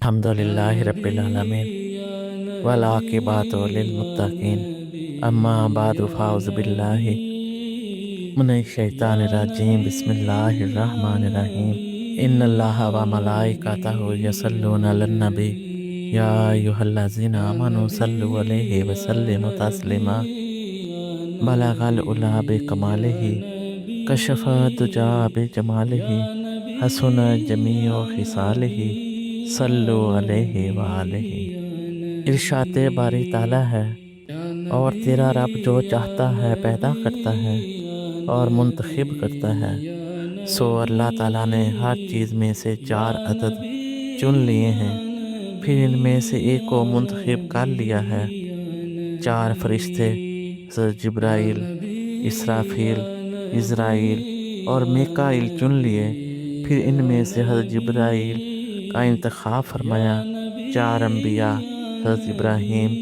الحمدللہ رب العالمین والعاقبۃ للمتقین اما بعد فاعوذ باللہ من الشیطان الرجیم بسم اللہ الرحمن الرحیم ان اللہ و ملائکتہ یصلون علی النبی یا ایھا الذین آمنوا صلوا علیہ وسلموا تسلیما بلغ العلا بکمالہ کشف الدجی بجمالہ حسن جمیع خصالہ صلو علیہ وآلہ۔ ارشاد باری تعالیٰ ہے، اور تیرا رب جو چاہتا ہے پیدا کرتا ہے اور منتخب کرتا ہے۔ سو اللہ تعالیٰ نے ہر چیز میں سے 4 عدد چن لیے ہیں، پھر ان میں سے ایک کو منتخب کر لیا ہے۔ 4 فرشتے حضرت جبرائیل، اسرافیل، عزرائیل اور میکائیل چن لیے، پھر ان میں سے حضرت جبرائیل کا انتخاب فرمایا۔ 4 انبیاء حضرت ابراہیم،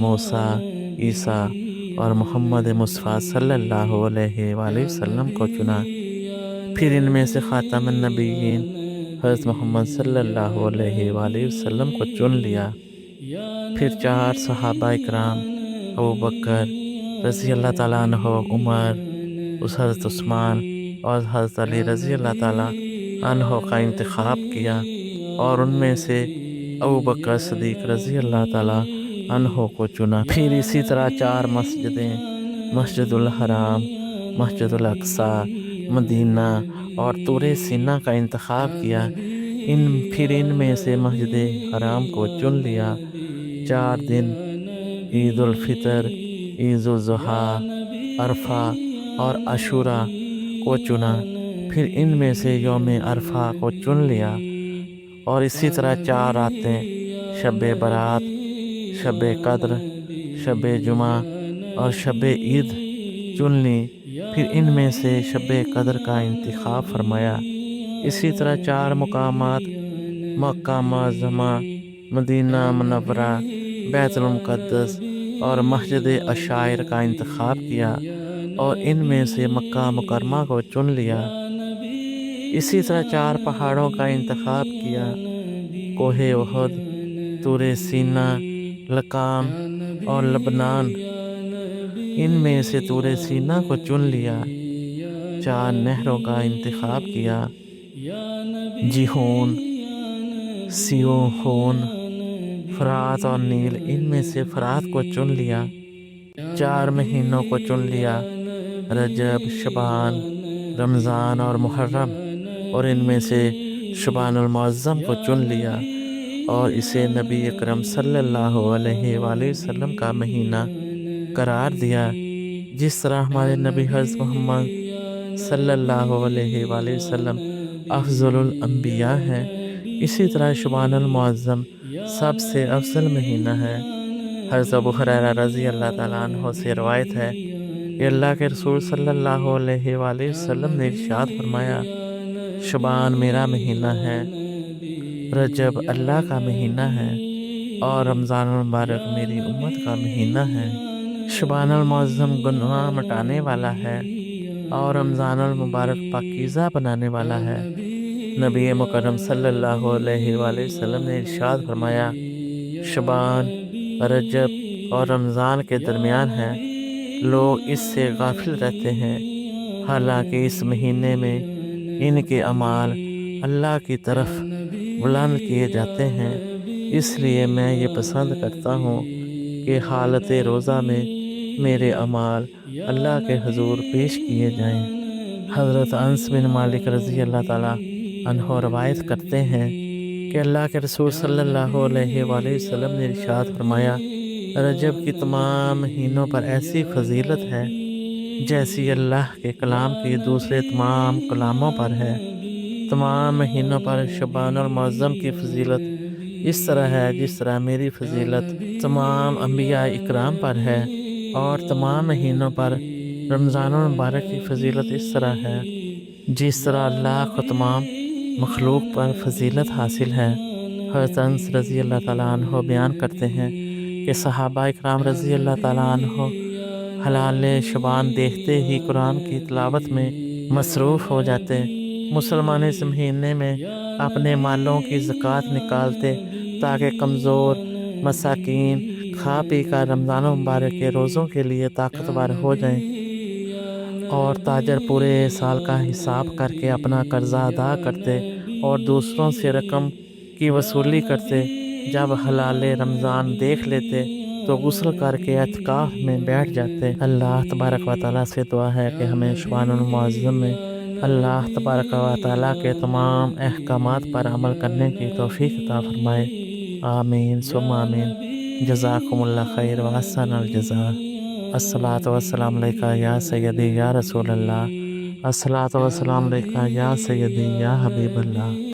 موسیٰ، عیسیٰ اور محمد مصطفیٰ صلی اللہ علیہ وآلہ وسلم کو چنا، پھر ان میں سے خاتم النبیین حضرت محمد صلی اللہ علیہ وآلہ وسلم کو چن لیا۔ پھر 4 صحابہ اکرام ابوبکر رضی اللہ تعالیٰ عنہ، عمر، حضرت عثمان اور حضرت علی رضی اللہ تعالیٰ عنہ کا انتخاب کیا، اور ان میں سے ابوبکر صدیق رضی اللہ تعالیٰ عنہ کو چنا۔ پھر اسی طرح 4 مسجدیں، مسجد الحرام، مسجد الاقصی، مدینہ اور طور سینا کا انتخاب کیا، پھر ان میں سے مسجد حرام کو چن لیا۔ 4 دن، عید الفطر، عید الاضحیٰ، عرفہ اور عاشوراء کو چنا، پھر ان میں سے یوم عرفہ کو چن لیا، اور اسی طرح 4 راتیں، شب برات، شب قدر، شب جمعہ اور شب عید چن لی، پھر ان میں سے شب قدر کا انتخاب فرمایا۔ اسی طرح 4 مقامات، مکہ معظمہ، مدینہ منورہ، بیت المقدس اور مسجد عشائر کا انتخاب کیا، اور ان میں سے مکہ مکرمہ کو چن لیا۔ اسی طرح 4 پہاڑوں کا انتخاب کیا، کوہ احد، طور سینا، لقان اور لبنان، ان میں سے طور سینا کو چن لیا۔ 4 نہروں کا انتخاب کیا، جیہون، سیہون، فرات اور نیل، ان میں سے فرات کو چن لیا۔ 4 مہینوں کو چن لیا، رجب، شعبان، رمضان اور محرم، اور ان میں سے شعبان المعظم کو چن لیا، اور اسے نبی اکرم صلی اللہ علیہ وآلہ وسلم کا مہینہ قرار دیا۔ جس طرح ہمارے نبی حضرت محمد صلی اللہ علیہ وآلہ وسلم افضل الانبیاء ہیں، اسی طرح شعبان المعظم سب سے افضل مہینہ ہے۔ حضرت ابو ہریرہ رضی اللہ تعالیٰ عنہ سے روایت ہے کہ اللہ کے رسول صلی اللہ علیہ وآلہ وسلم نے ارشاد فرمایا، شعبان میرا مہینہ ہے، رجب اللہ کا مہینہ ہے، اور رمضان المبارک میری امت کا مہینہ ہے۔ شعبان المعظم گناہ مٹانے والا ہے، اور رمضان المبارک پاکیزہ بنانے والا ہے۔ نبی مکرم صلی اللہ علیہ وآلہ وسلم نے ارشاد فرمایا، شعبان، رجب اور رمضان کے درمیان ہے، لوگ اس سے غافل رہتے ہیں، حالانکہ اس مہینے میں ان کے اعمال اللہ کی طرف بلند کیے جاتے ہیں۔ اس لیے میں یہ پسند کرتا ہوں کہ حالت روزہ میں میرے اعمال اللہ کے حضور پیش کیے جائیں۔ حضرت انس بن مالک رضی اللہ تعالیٰ عنہ روایت کرتے ہیں کہ اللہ کے رسول صلی اللہ علیہ وآلہ وسلم نے ارشاد فرمایا، رجب کی تمام مہینوں پر ایسی فضیلت ہے جیسی اللہ کے کلام کی دوسرے تمام کلاموں پر ہے۔ تمام مہینوں پر شعبان المعظم کی فضیلت اس طرح ہے جس طرح میری فضیلت تمام انبیاء اکرام پر ہے، اور تمام مہینوں پر رمضان المبارک کی فضیلت اس طرح ہے جس طرح اللہ کو تمام مخلوق پر فضیلت حاصل ہے۔ حضرت انس رضی اللہ تعالیٰ عنہ بیان کرتے ہیں کہ صحابہ اکرام رضی اللہ تعالیٰ عنہ ہلال شعبان دیکھتے ہی قرآن کی تلاوت میں مصروف ہو جاتے۔ مسلمان اس مہینے میں اپنے مالوں کی زکوٰۃ نکالتے تاکہ کمزور مساکین کھا پی کر رمضان مبارک کے روزوں کے لیے طاقتور ہو جائیں، اور تاجر پورے سال کا حساب کر کے اپنا قرضہ ادا کرتے اور دوسروں سے رقم کی وصولی کرتے۔ جب ہلال رمضان دیکھ لیتے تو غسل کر کے اعتکاف میں بیٹھ جاتے۔ اللہ تبارک و تعالیٰ سے دعا ہے کہ ہمیں شعبان المعظم میں اللہ تبارک و تعالیٰ کے تمام احکامات پر عمل کرنے کی توفیق عطا فرمائے۔ آمین ثم آمین۔ جزاکم اللہ خیر و احسن الجزاء۔ الصلاۃ والسلام علیکہ یا سیدی یا رسول اللہ۔ الصلاۃ والسلام علیکہ یا سیدی یا حبیب اللہ۔